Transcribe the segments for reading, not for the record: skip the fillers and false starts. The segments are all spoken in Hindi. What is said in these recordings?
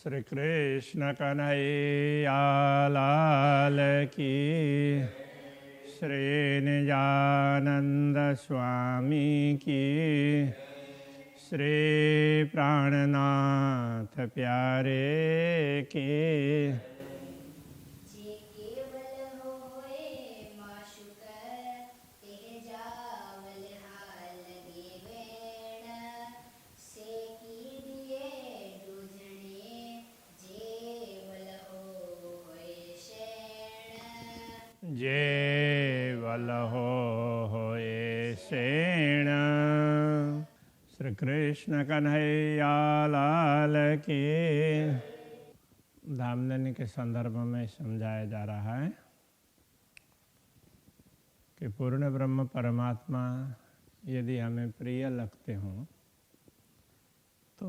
श्री कृष्ण कन्हैया लाल की, श्री निजानंद स्वामी की, श्री प्राणनाथ प्यारे की। जे वल होए सेण। श्री कृष्ण कन्हैया लाल की। धामधनी के संदर्भ में समझाया जा रहा है कि पूर्ण ब्रह्म परमात्मा यदि हमें प्रिय लगते हों तो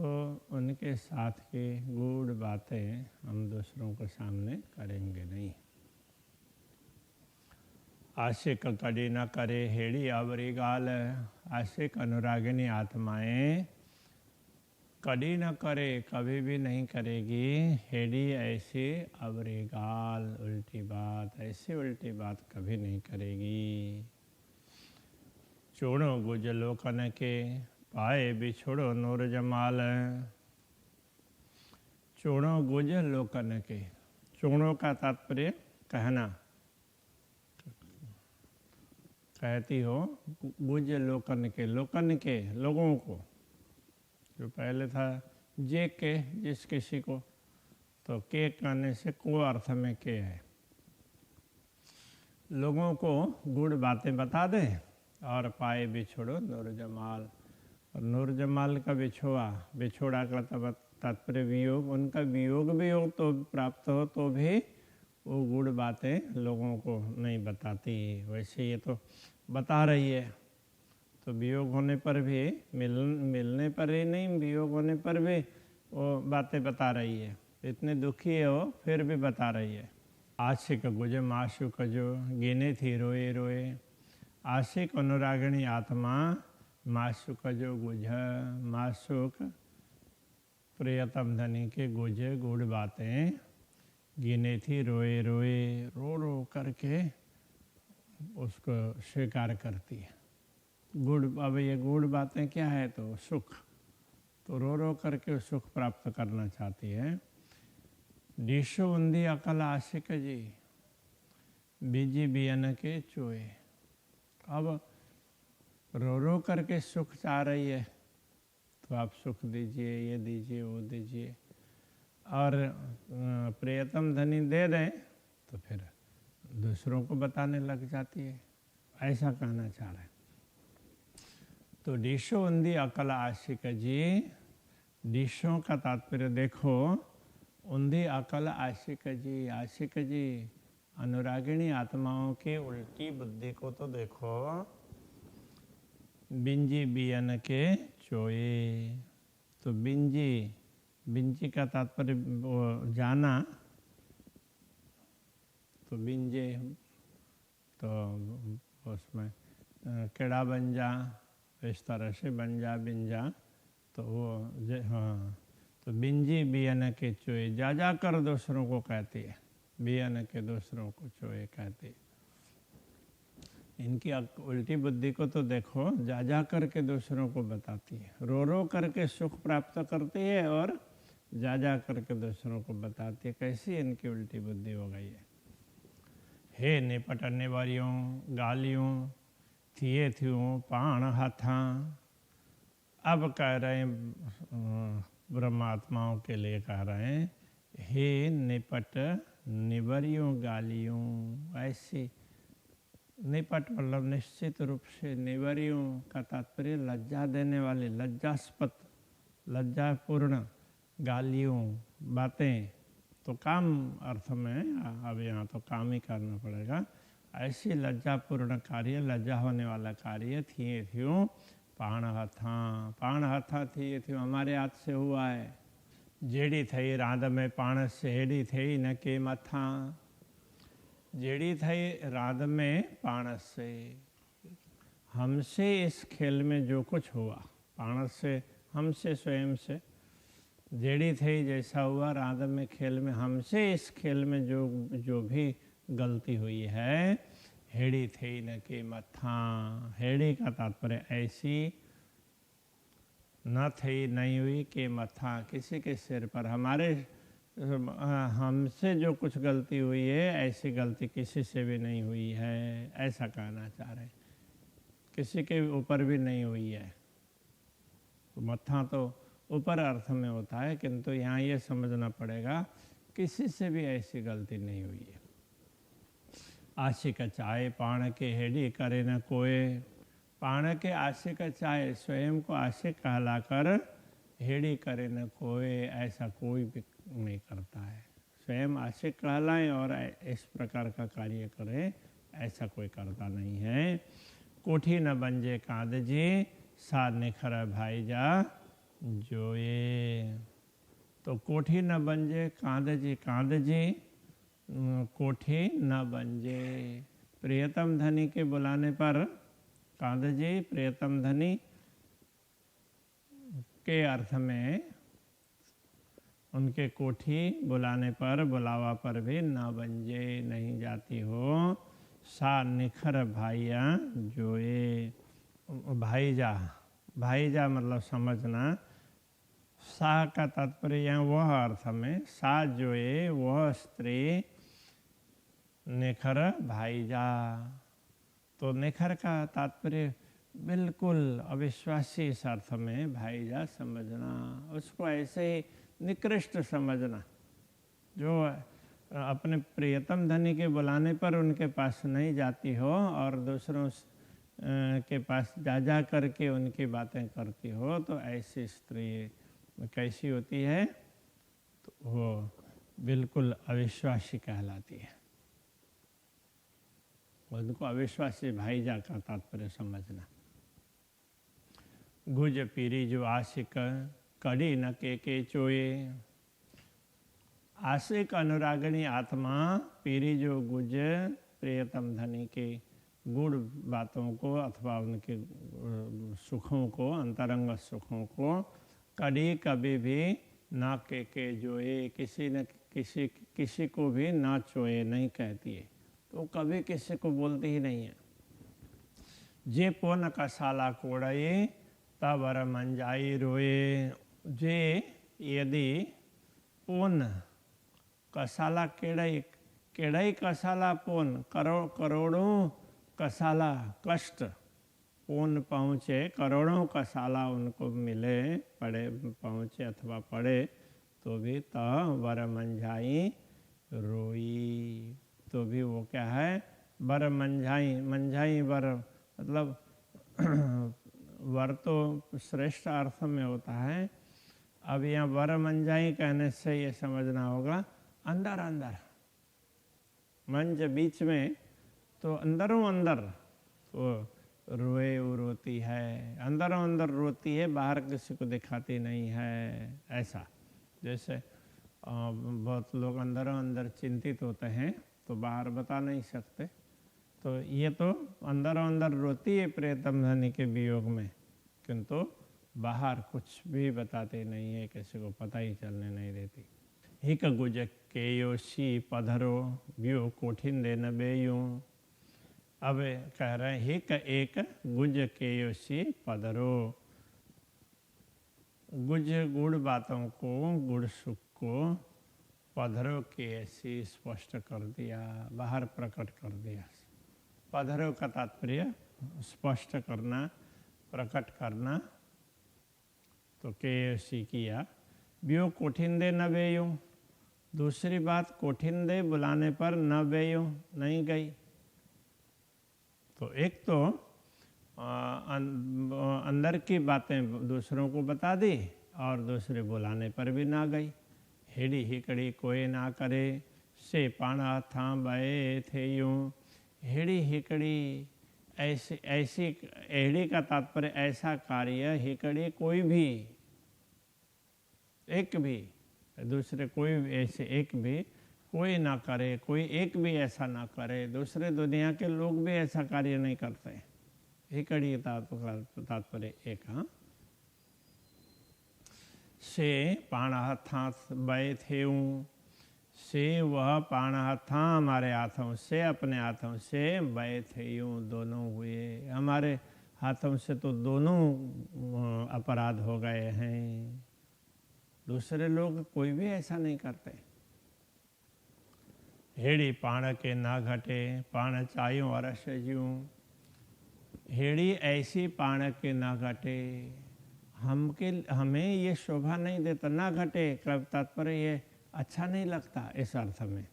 उनके साथ की गूढ़ बातें हम दूसरों के सामने करेंगे नहीं। आशिक कड़ी न करे हेड़ी आवरी गाल। आशिक अनुरागिनी आत्माएं कड़ी न करे, कभी भी नहीं करेगी हेड़ी ऐसी आवरी गाल, उल्टी बात, ऐसी उल्टी बात कभी नहीं करेगी। चूड़ो गुज लोकन के पाए बिछोड़ो नूर जमाल। चूड़ो गुज लोकन के, चूड़ों का तात्पर्य कहना, कहती हो गुज लोकन के, लोकन के लोगों को। जो पहले था जे के, जिस किसी को, तो के कहने से को अर्थ में के है। लोगों को गुड़ बातें बता दे और पाए बिछोड़ो नूर जमाल। और नूर जमाल का बिछोड़ा का तात्पर्य वियोग। उनका वियोग भी हो तो प्राप्त हो तो भी वो गुड़ बातें लोगों को नहीं बताती। वैसे ये तो बता रही है, तो वियोग होने पर भी, मिलने पर ही नहीं, वियोग होने पर भी वो बातें बता रही है। इतने दुखी है वो, फिर भी बता रही है। आशिक गुज माशुक जो गिने थी रोए रोए। आशिक अनुरागिणी आत्मा माशुक जो गुज, माशुक प्रियतम धनी के गुज गुड़ बातें गिने थी रोए रोए, रो रो करके उसको स्वीकार करती है। गुड़, अब ये गुड़ बातें क्या है, तो सुख, तो रो रो करके सुख प्राप्त करना चाहती है। डिशो उन्दी अकल आशिक जी, बीजी बियन के चोए। अब रो रो करके सुख चाह रही है, तो आप सुख दीजिए, ये दीजिए, वो दीजिए, और प्रियतम धनी दे दें तो फिर दूसरों को बताने लग जाती है। ऐसा कहना चाह रहे हैं। तो डिशो उन्दी अकल आशिक जी, डिशों का तात्पर्य देखो, उन्दी अकल आशिक जी। आशिक जी अनुरागिणी आत्माओं की उल्टी बुद्धि को तो देखो। बिंजी बियन के चोए, तो बिंजी का तात्पर्य जाना, तो बिंजे तो उसमें केड़ा बन जा, इस तरह से बन जा, बिंजा, तो वो हाँ, तो बिंजी बियन के चोए, जा जा कर दूसरों को कहती है, बियन के दूसरों को चोए कहती है। इनकी उल्टी बुद्धि को तो देखो, जा जा करके दूसरों को बताती है। रो रो करके सुख प्राप्त करती है और जा जा करके दूसरों को बताती है। कैसी इनकी उल्टी बुद्धि हो गई है। हे निपटने वारियों गालियों थिए थियों पाण हाथा। अब कह रहे हैं ब्रह्मात्माओं के लिए कह रहे हैं, हे निपट निवरियों गालियों। ऐसी निपट मतलब निश्चित रूप से, निवरियों का तात्पर्य लज्जा देने वाली, लज्जास्पद, लज्जापूर्ण गालियों, बातें, तो काम अर्थ में, अब यहाँ तो काम ही करना पड़ेगा। ऐसी लज्जापूर्ण कार्य, लज्जा होने वाला कार्य थिए थ्यों पाण हथा। पाण हथा थिए थ्यों, हमारे हाथ से हुआ है। जेड़ी थई रांध में पाण से हेड़ी थई न के मथा। जेड़ी थई रांध में पाण से, हमसे इस खेल में जो कुछ हुआ, पाण से हमसे, स्वयं से, जेड़ी थे जैसा हुआ राधा में खेल में, हमसे इस खेल में जो जो भी गलती हुई है, हेड़ी थे न के मथा, हेड़ी का तात्पर्य ऐसी न थी नहीं हुई कि मथा, किसी के सिर पर, हमारे हमसे जो कुछ गलती हुई है ऐसी गलती किसी से भी नहीं हुई है, ऐसा कहना चाह रहे, किसी के ऊपर भी नहीं हुई है। तो मत्था तो ऊपर अर्थ में होता है, किंतु यहाँ ये समझना पड़ेगा किसी से भी ऐसी गलती नहीं हुई है। आशिक चाहे पाण के हेडी करे न कोय, पाण के आशिक चाहे स्वयं को आशिक कहलाकर हेड़ी करे न कोय, ऐसा कोई भी नहीं करता है। स्वयं आशिक कहलाए और इस प्रकार का कार्य करे, ऐसा कोई करता नहीं है। कोठी न बंजे कांद जी, सा निखर भाई जा जोए। तो कोठी न बंजे कांद जी, कांद जी कोठी न बंजे, प्रियतम धनी के बुलाने पर कांद जी प्रियतम धनी के अर्थ में उनके कोठी बुलाने पर, बुलावा पर भी न बंजे नहीं जाती हो। सा निखर भाइया जोए, भाईजा, भाईजा मतलब समझना, सा का तात्पर्य यहाँ वह अर्थ में, सा जोए वह स्त्री, निखर भाईजा, तो निखर का तात्पर्य बिल्कुल अविश्वासी इस अर्थ में भाईजा समझना, उसको ऐसे ही निकृष्ट समझना, जो अपने प्रियतम धनी के बुलाने पर उनके पास नहीं जाती हो और दूसरों के पास जा जा करके उनकी बातें करती हो, तो ऐसी स्त्री कैसी होती है, तो वो बिल्कुल अविश्वासी कहलाती है। उनको अविश्वासी भाईजा का तात्पर्य समझना। गुज पीरी जो आशिक कड़ी न के चोए, आशिक अनुरागणी आत्मा पीरी जो गुज प्रियतम धनी के गुण बातों को अथवा उनके सुखों को, अंतरंग सुखों को कड़ी कभी भी ना के जोए, किसी न किसी को भी ना चोए नहीं कहती है, तो कभी किसी को बोलती ही नहीं है। जे पोन का साला कोड़ाए तबर मंजाई रोए, जे यदि पोन कसाला केड़ई, केड़ई कसाला पोन, करोड़ों कसाला कष्ट पोन पहुँचे, करोड़ों कसाला उनको मिले, पड़े पहुँचे अथवा पड़े, तो भी त वर मंझाई रोई, तो भी वो क्या है, वर मंझाई, मंझाई वर मतलब वर तो श्रेष्ठ अर्थ में होता है। अब यहाँ वर मंझाई कहने से ये समझना होगा अंदर अंदर, मंज बीच में, तो अंदरों अंदर तो रोए वो रोती है, अंदरों अंदर रोती है, बाहर किसी को दिखाती नहीं है। ऐसा जैसे बहुत लोग अंदरों अंदर चिंतित होते हैं तो बाहर बता नहीं सकते, तो ये तो अंदरों अंदर रोती है प्रियतम धनी के वियोग में, किंतु बाहर कुछ भी बताते नहीं है, किसी को पता ही चलने नहीं देती। हिक गुज के योशी पधरो व्यो कोठिन दे न बेयूं, अब कह रहे हैं हिक एक गुज के योशी पधरो, गुज गुड़ बातों को, गुड़ सुख को, पधरो के ऐसी स्पष्ट कर दिया, बाहर प्रकट कर दिया। पधरो का तात्पर्य स्पष्ट करना, प्रकट करना, तो के किया। ब्यो कोठिंदे न बेयूं, दूसरी बात कोठिंदे बुलाने पर न बेयूं, नहीं गई। तो एक तो अंदर की बातें दूसरों को बता दी और दूसरे बुलाने पर भी ना गई। हेड़ी हिकड़ी कोई ना करे, से पाना था बए थे यूं, हेड़ी हिकड़ी ऐसी ऐसी, हेड़ी का तात्पर्य ऐसा कार्य, हिकड़ी कोई भी, एक भी, दूसरे कोई ऐसे एक भी कोई ना करे, कोई एक भी ऐसा ना करे, दूसरे दुनिया के लोग भी ऐसा कार्य नहीं करते। हिकड़ी तात्पर्य एक। हाँ, से पाण हथां बय थेऊं, से वह पाण हथां हमारे हाथों से, अपने हाथों से, बय थेऊं दोनों हुए, हमारे हाथों से तो दोनों अपराध हो गए हैं। दूसरे लोग कोई भी ऐसा नहीं करते। हेड़ी पाण के ना घटे, पाण चायूं अरस ज्यूं, हेड़ी ऐसी पाण के ना घटे, हमें ये शोभा नहीं देता। ना घटे कब तात्पर्य ये अच्छा नहीं लगता इस अर्थ में।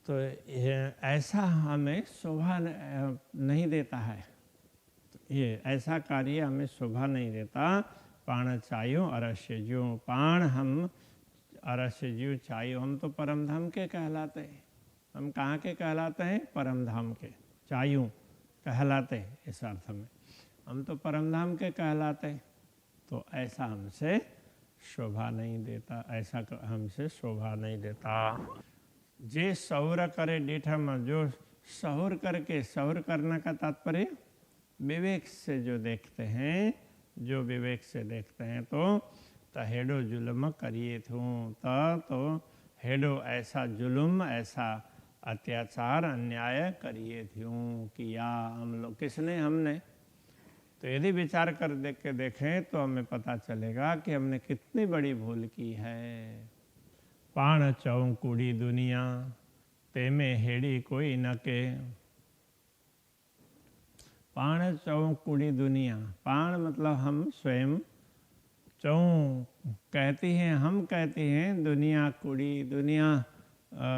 तो ऐसा हमें शोभा नहीं देता है, ये ऐसा कार्य हमें शोभा नहीं देता। पाण चायो अरस्य ज्यो, पाण हम अरस्य ज्यो चायो, हम तो परम धाम के कहलाते हैं। हम कहाँ के कहलाते हैं? परम धाम के। चायूं कहलाते हैं इस अर्थ में, हम तो परम धाम के कहलाते हैं। तो ऐसा हमसे शोभा नहीं देता, ऐसा हमसे शोभा नहीं देता। जे सहुर करे डिठम, जो सहुर करके, सहुर करने का तात्पर्य विवेक से जो देखते हैं, जो विवेक से देखते हैं, तो हेडो जुल्म करिए थूं, तो हेडो ऐसा जुल्म, ऐसा अत्याचार, अन्याय करिए थूं, किया हम लोग, किसने? हमने। तो यदि विचार कर देखें तो हमें पता चलेगा कि हमने कितनी बड़ी भूल की है। पाण चौं कूड़ी दुनिया, ते में हेड़ी कोई न के, पाण चौं कूड़ी दुनिया, पाण मतलब हम स्वयं, चौं कहती हैं, हम कहते हैं दुनिया कूड़ी, दुनिया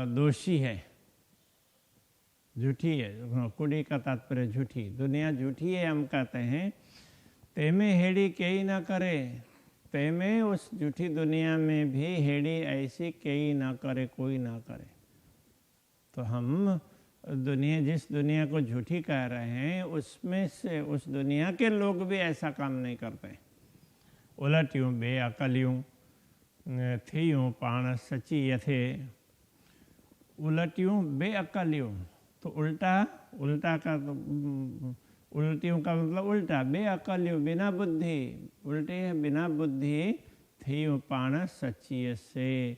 दोषी है, झूठी है। कूड़ी का तात्पर्य झूठी, दुनिया झूठी है हम कहते हैं। ते में हेड़ी कई ना करे, ते में उस झूठी दुनिया में भी हेड़ी ऐसी कई ना करे, कोई ना करे। तो हम दुनिया, जिस दुनिया को झूठी कह रहे हैं, उसमें से उस दुनिया के लोग भी ऐसा काम नहीं करते। उलटियूं बेअकलियूं थियूं पाण सची यथे, उलटियूं बेअकलियूं, तो उल्टा, उल्टा का तो उल्टियों का मतलब उल्टा, बेअकलियों बिना बुद्धि, उल्टे है बिना बुद्धि, थियूं पाण सच्ची से,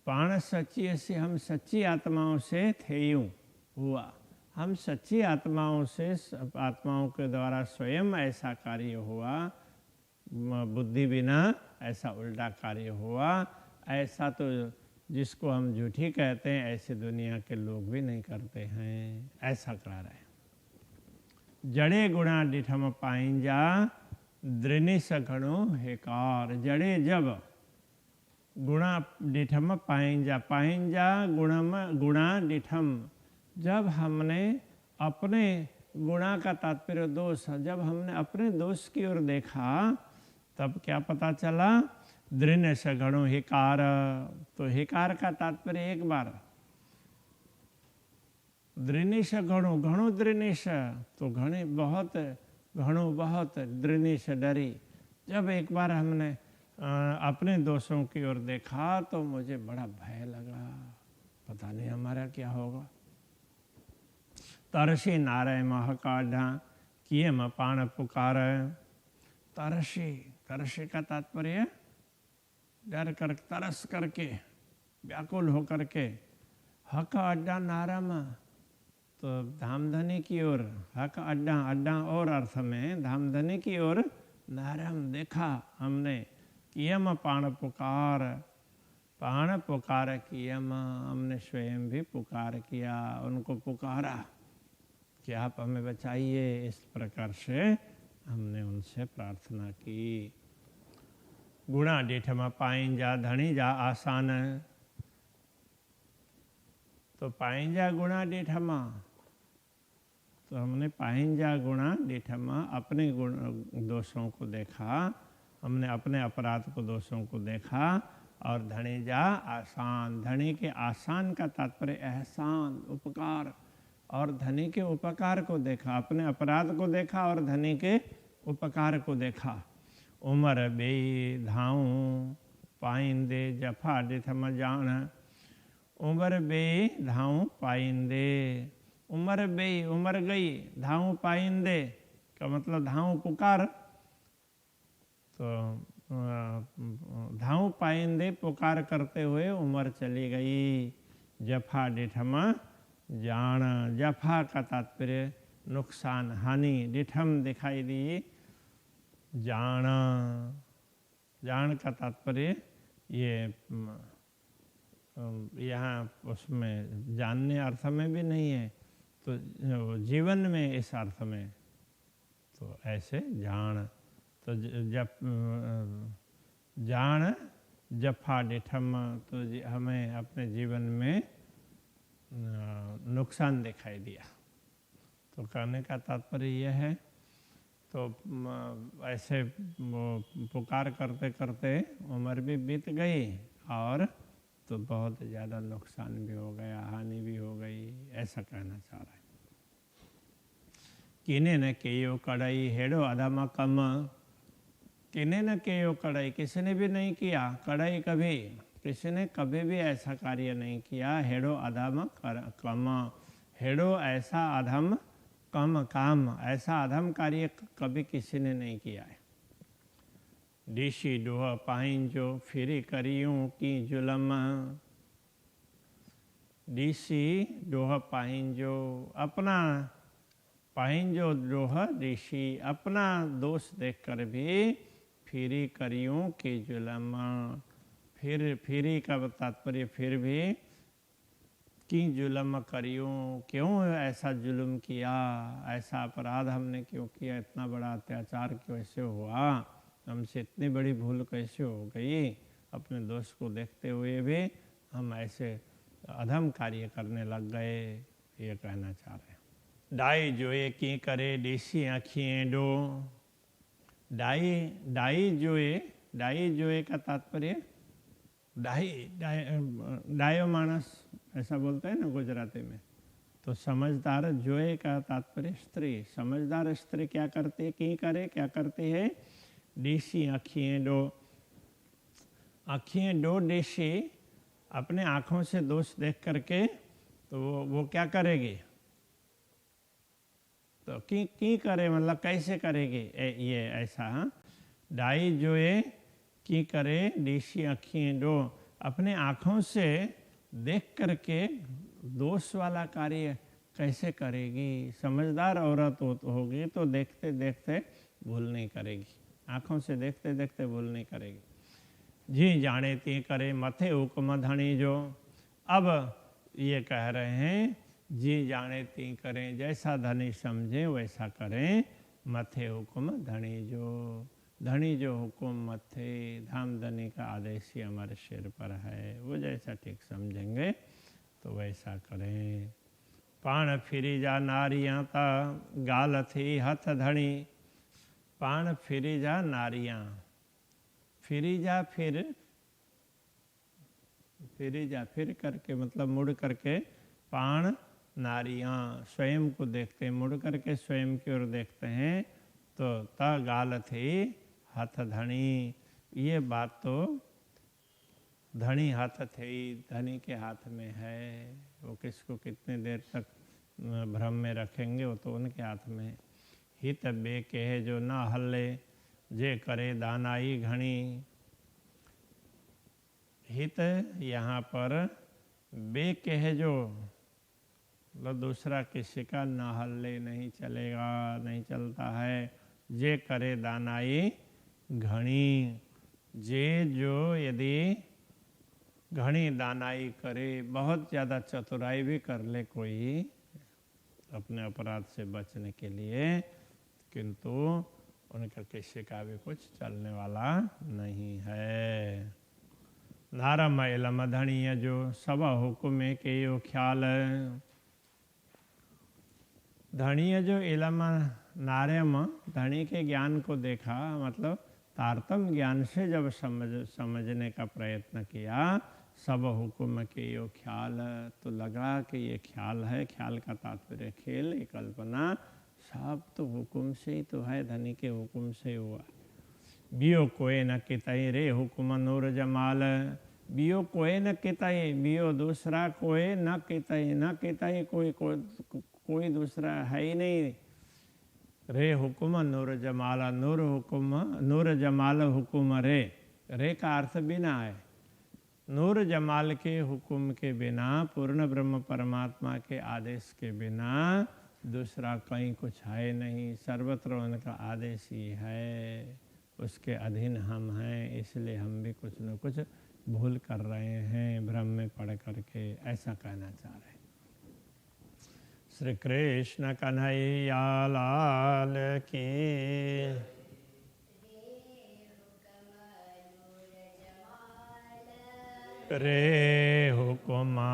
पाण सच्ची से हम सच्ची आत्माओं से थेयूं हुआ, हम सच्ची आत्माओं से, आत्माओं के द्वारा स्वयं ऐसा कार्य हुआ, बुद्धि बिना ऐसा उल्टा कार्य हुआ। ऐसा तो जिसको हम झूठी कहते हैं, ऐसे दुनिया के लोग भी नहीं करते हैं, ऐसा कह रहे हैं। जड़े गुणा डिठम पाइंजा, दृनिस घणो हेकार, जड़े जब गुणा डिठम पाइंजा, पाइंजा गुणा डिठम, जब हमने अपने गुणा का तात्पर्य दोष, जब हमने अपने दोष की ओर देखा, तब क्या पता चला? दृनिस घणो हिकार, तो हिकार का तात्पर्य एक बार, दृनिश घणो, घणो दृनिश, तो घणे बहुत, घणो बहुत, दृनिश डरी। जब एक बार हमने अपने दोषों की ओर देखा तो मुझे बड़ा भय लगा, पता नहीं हमारा क्या होगा। तरसी नाराय महकाढ़ा, किए म पाण पुकार, तरसी, तरसी का तात्पर्य डर कर, तरस करके, व्याकुल होकर के, हक अड्डा नारम, तो धामधनी की ओर, हक अड्डा, अड्डा और अर्थ में धामधनी की ओर, नारम देखा हमने, कियम पाण पुकार, पाण पुकार कियम, हमने स्वयं भी पुकार किया, उनको पुकारा कि आप हमें बचाइए। इस प्रकार से हमने उनसे प्रार्थना की। गुणा डिठम पाइंजा, धनी जा आसान, तो पाइंजा गुणा डिठमा, तो हमने पाइंजा गुणा डिठमा, अपने गुण दोषों को देखा, हमने अपने अपराध को, दोषों को देखा। और धनी जा आसान, धनी के आसान का तात्पर्य एहसान, उपकार, और धनी के उपकार को देखा, अपने अपराध को देखा और धनी के उपकार को देखा। उमर बे धाऊं पाइंदे, जफा डिठम जान, उमर बे धाऊं पाइंदे, उमर बे, उमर गई, धाऊं पाइंदे का मतलब धाऊं पुकार, तो धाऊ पाइंदे पुकार करते हुए उम्र चली गई। जफा डिठमा जान, जफा का तात्पर्य नुकसान हानि, डिठम दिखाई दी, जान, जान का तात्पर्य ये यहाँ उसमें जानने अर्थ में भी नहीं है, तो जीवन में इस अर्थ में, तो ऐसे जान, तो जब जान जफा डिठम, तो हमें अपने जीवन में नुकसान दिखाई दिया। तो कहने का तात्पर्य यह है, तो ऐसे पुकार करते करते उम्र भी बीत गई और तो बहुत ज़्यादा नुकसान भी हो गया, हानि भी हो गई, ऐसा कहना चाह रहा है। किने न केयो कड़ाई हेड़ो अधमा कम, किने न केयो कड़ाई, किसी ने भी नहीं किया कड़ाई, कभी किसी ने कभी भी ऐसा कार्य नहीं किया। हेड़ो अधम कम, हेड़ो ऐसा अधम, कम काम, ऐसा अधम कार्य कभी किसी ने नहीं किया है। डिशी डोह पाइंजो फिरी करियूं की जुलम, डिशी डोह पाइंजो, अपना पाइंजो डोह डिशी, अपना दोष देखकर भी फिरी करियूं की जुलम, फिर फिरी का तात्पर्य फिर भी, की जुलम करियूं, क्यों ऐसा जुल्म किया, ऐसा अपराध हमने क्यों किया, इतना बड़ा अत्याचार कैसे हुआ, हमसे इतनी बड़ी भूल कैसे हो गई, अपने दोस्त को देखते हुए भी हम ऐसे अधम कार्य करने लग गए, ये कहना चाह रहे हैं। डाई जोए की करे देसी आँखियाँ डो, डाई डाई जोए का तात्पर्य डायो मानस ऐसा बोलते हैं ना गुजराती में, तो समझदार जोए का तात्पर्य स्त्री, समझदार स्त्री क्या करती, की करे क्या करती है, देशी आँखियाँ डो, आँखियाँ डो देशी, अपने आँखों से दोष देख करके तो वो क्या करेगी, तो की करे मतलब कैसे करेगी, ये ऐसा। हाँ, डाई जोए की करे देशी आँखियाँ डो, अपने आँखों से देख करके दोष वाला कार्य कैसे करेगी। समझदार औरत होगी तो देखते देखते भूल नहीं करेगी, आँखों से देखते देखते भूल नहीं करेगी। जी जाने ती करे मथे हुक्म धनी जो, अब ये कह रहे हैं जी जाने ती करें, जैसा धनी समझे वैसा करें, मथे हुक्म धनी जो, धनी जो हुक्म मथे, धाम धनी का आदेश ही हमारे सिर पर है, वो जैसा ठीक समझेंगे तो वैसा करें। पाण फिरी जा नारियाँ ता गाल थी हथ धनी, पाण फिरी जा नारियाँ, फिरी जा फिर करके मतलब मुड़ करके, पाण नारियाँ स्वयं को देखते, मुड़ करके स्वयं की ओर देखते हैं, तो ता गाल थी हाथ धनी, ये बात तो धनी हाथ थे, धनी के हाथ में है, वो किसको कितने देर तक भ्रम में रखेंगे, वो तो उनके हाथ में है। हित बे कहे जो ना हल्ले, जे करे दानाई घनी, हित यहाँ पर बे कहे जो मतलब दूसरा किसी का ना हल्ले नहीं चलेगा, नहीं चलता है। जे करे दानाई घनी, जे जो यदि घनी दानाई करे, बहुत ज़्यादा चतुराई भी कर ले कोई अपने अपराध से बचने के लिए, किंतु उनका किसी का भी कुछ चलने वाला नहीं है। नारम इलम धनीय जो सब हुक्म के यो ख्याल, धनीय जो इलम नार्यम, धनी के ज्ञान को देखा, मतलब तारतम ज्ञान से जब समझने का प्रयत्न किया, सब हुक्म के यो ख्याल, तो लगा कि ये ख्याल है, ख्याल का तात्पर्य खेल, ये कल्पना, सब तो हुक्म से ही तो है, धनी के हुक्म से हुआ। बियो कोई न कितई रे हुक्म नूर जमाल, बियो कोई न कितई, बियो दूसरा कोई न कितई, न कितई कोई दूसरा है ही नहीं रे हुकुम नूर जमाला, नूर हुकुम नूर जमाल हुकुम रे का अर्थ बिना है। नूर जमाल के हुक्म के बिना, पूर्ण ब्रह्म परमात्मा के आदेश के बिना दूसरा कहीं कुछ है नहीं, सर्वत्र उनका आदेश ही है, उसके अधीन हम हैं, इसलिए हम भी कुछ न कुछ भूल कर रहे हैं भ्रम में पड़ करके, ऐसा कहना चाह रहे हैं। श्री कृष्ण कन्हैया लाल की। रे हुकुमा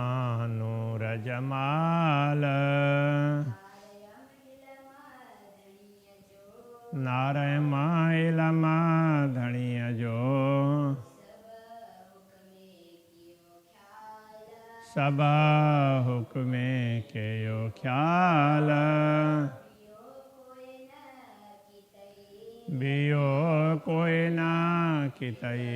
नूर जमाल, नाराय माइलमा धनिय जो, सब हुक्मे के यो ख्याल, बियो कोई ना कितई,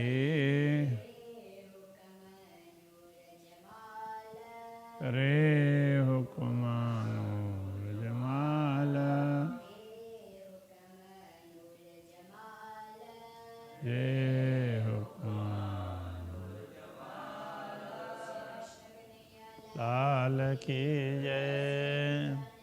रे हुक्मा नूर जमाल, ये हुक्मा लाल की जय।